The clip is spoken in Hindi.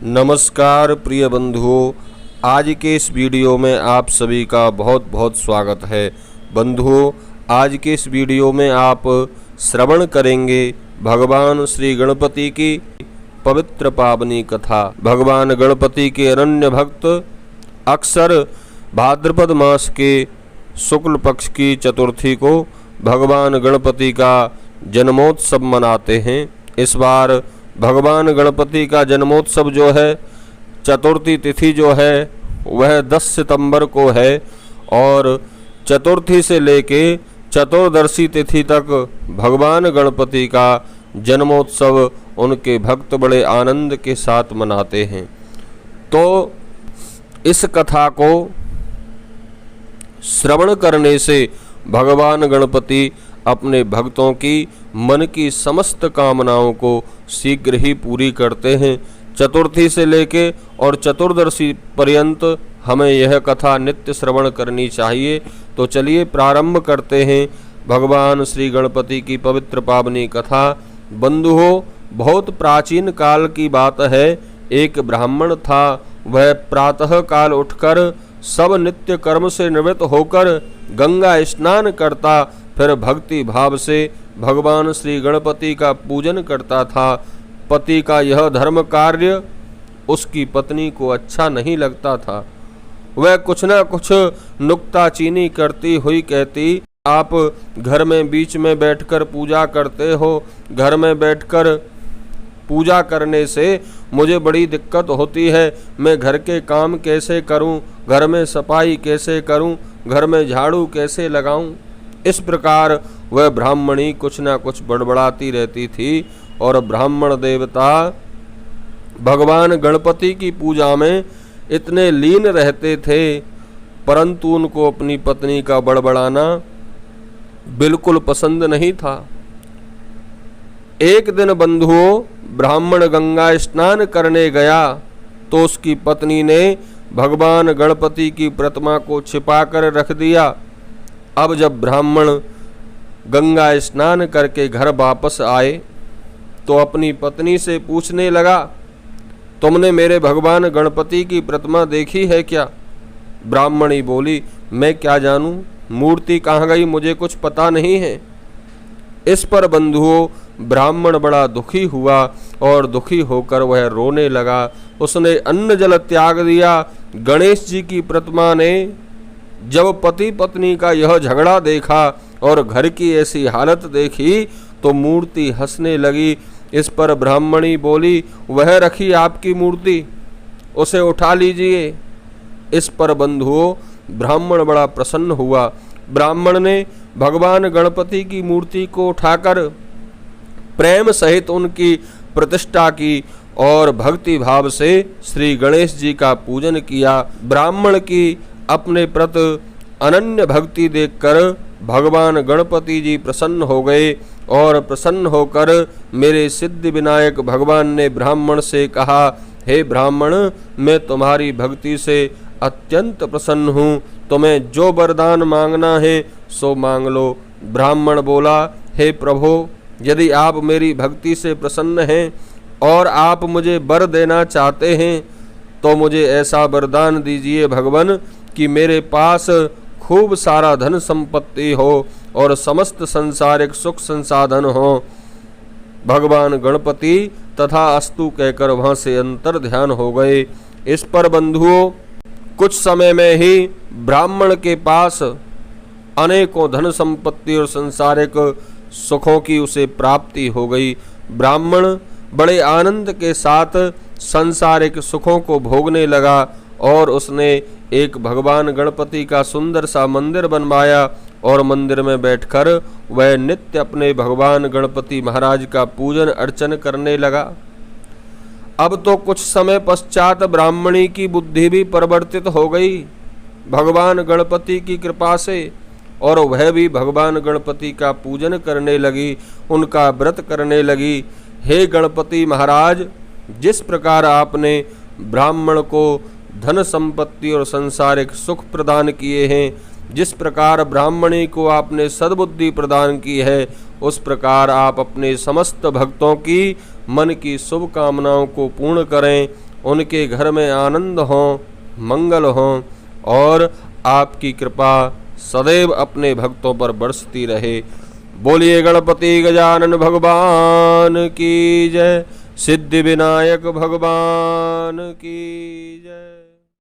नमस्कार प्रिय बंधुओं, आज के इस वीडियो में आप सभी का बहुत बहुत स्वागत है। बंधुओं, आज के इस वीडियो में आप श्रवण करेंगे भगवान श्री गणपति की पवित्र पावनी कथा। भगवान गणपति के अनन्य भक्त अक्सर भाद्रपद मास के शुक्ल पक्ष की चतुर्थी को भगवान गणपति का जन्मोत्सव मनाते हैं। इस बार भगवान गणपति का जन्मोत्सव जो है, चतुर्थी तिथि जो है वह 10 सितंबर को है और चतुर्थी से लेके चतुर्दशी तिथि तक भगवान गणपति का जन्मोत्सव उनके भक्त बड़े आनंद के साथ मनाते हैं। तो इस कथा को श्रवण करने से भगवान गणपति अपने भक्तों की मन की समस्त कामनाओं को शीघ्र ही पूरी करते हैं। चतुर्थी से लेके और चतुर्दशी पर्यंत हमें यह कथा नित्य श्रवण करनी चाहिए। तो चलिए प्रारंभ करते हैं भगवान श्री गणपति की पवित्र पावनी कथा। बंधुओं, बहुत प्राचीन काल की बात है। एक ब्राह्मण था, वह प्रातः काल उठकर सब नित्य कर्म से निवृत्त होकर गंगा स्नान करता, फिर भक्ति भाव से भगवान श्री गणपति का पूजन करता था। पति का यह धर्म कार्य उसकी पत्नी को अच्छा नहीं लगता था। वह कुछ न कुछ नुक्ताचीनी करती हुई कहती, आप घर में बीच में बैठकर पूजा करते हो, घर में बैठकर पूजा करने से मुझे बड़ी दिक्कत होती है। मैं घर के काम कैसे करूं, घर में सफाई कैसे करूं, घर में झाड़ू कैसे लगाऊं। इस प्रकार वह ब्राह्मणी कुछ न कुछ बड़बड़ाती रहती थी और ब्राह्मण देवता भगवान गणपति की पूजा में इतने लीन रहते थे, परंतु उनको अपनी पत्नी का बड़बड़ाना बिल्कुल पसंद नहीं था। एक दिन बंधुओं, ब्राह्मण गंगा स्नान करने गया तो उसकी पत्नी ने भगवान गणपति की प्रतिमा को छिपाकर रख दिया। अब जब ब्राह्मण गंगा स्नान करके घर वापस आए तो अपनी पत्नी से पूछने लगा, तुमने मेरे भगवान गणपति की प्रतिमा देखी है क्या? ब्राह्मणी बोली, मैं क्या जानूं, मूर्ति कहाँ गई, मुझे कुछ पता नहीं है। इस पर बंधुओं, ब्राह्मण बड़ा दुखी हुआ और दुखी होकर वह रोने लगा। उसने अन्न जल त्याग दिया। गणेश जी की प्रतिमा ने जब पति पत्नी का यह झगड़ा देखा और घर की ऐसी हालत देखी तो मूर्ति हंसने लगी। इस पर ब्राह्मणी बोली, वह रखी आपकी मूर्ति, उसे उठा लीजिए। इस पर बंधुओं, ब्राह्मण बड़ा प्रसन्न हुआ। ब्राह्मण ने भगवान गणपति की मूर्ति को उठाकर प्रेम सहित उनकी प्रतिष्ठा की और भक्ति भाव से श्री गणेश जी का पूजन किया। ब्राह्मण की अपने प्रति अनन्य भक्ति देखकर भगवान गणपति जी प्रसन्न हो गए और प्रसन्न होकर मेरे सिद्धि विनायक भगवान ने ब्राह्मण से कहा, हे ब्राह्मण, मैं तुम्हारी भक्ति से अत्यंत प्रसन्न हूँ, तुम्हें जो वरदान मांगना है सो मांग लो। ब्राह्मण बोला, हे प्रभु, यदि आप मेरी भक्ति से प्रसन्न हैं और आप मुझे वर देना चाहते हैं तो मुझे ऐसा वरदान दीजिए भगवान कि मेरे पास खूब सारा धन संपत्ति हो और समस्त संसारिक सुख संसाधन हो। भगवान गणपति तथा अस्तु कहकर वहां से अंतर ध्यान हो गए। इस पर बंधुओं, कुछ समय में ही ब्राह्मण के पास अनेकों धन संपत्ति और संसारिक सुखों की उसे प्राप्ति हो गई। ब्राह्मण बड़े आनंद के साथ संसारिक सुखों को भोगने लगा और उसने एक भगवान गणपति का सुंदर सा मंदिर बनवाया और मंदिर में बैठकर वह नित्य अपने भगवान गणपति महाराज का पूजन अर्चन करने लगा। अब तो कुछ समय पश्चात ब्राह्मणी की बुद्धि भी परिवर्तित हो गई भगवान गणपति की कृपा से और वह भी भगवान गणपति का पूजन करने लगी, उनका व्रत करने लगी। हे गणपति महाराज, जिस प्रकार आपने ब्राह्मण को धन संपत्ति और संसारिक सुख प्रदान किए हैं, जिस प्रकार ब्राह्मणी को आपने सद्बुद्धि प्रदान की है, उस प्रकार आप अपने समस्त भक्तों की मन की शुभ कामनाओं को पूर्ण करें उनके घर में आनंद हो, मंगल हो और आपकी कृपा सदैव अपने भक्तों पर बरसती रहे। बोलिए गणपति गजानन भगवान की जय, सिद्धि विनायक भगवान की जय।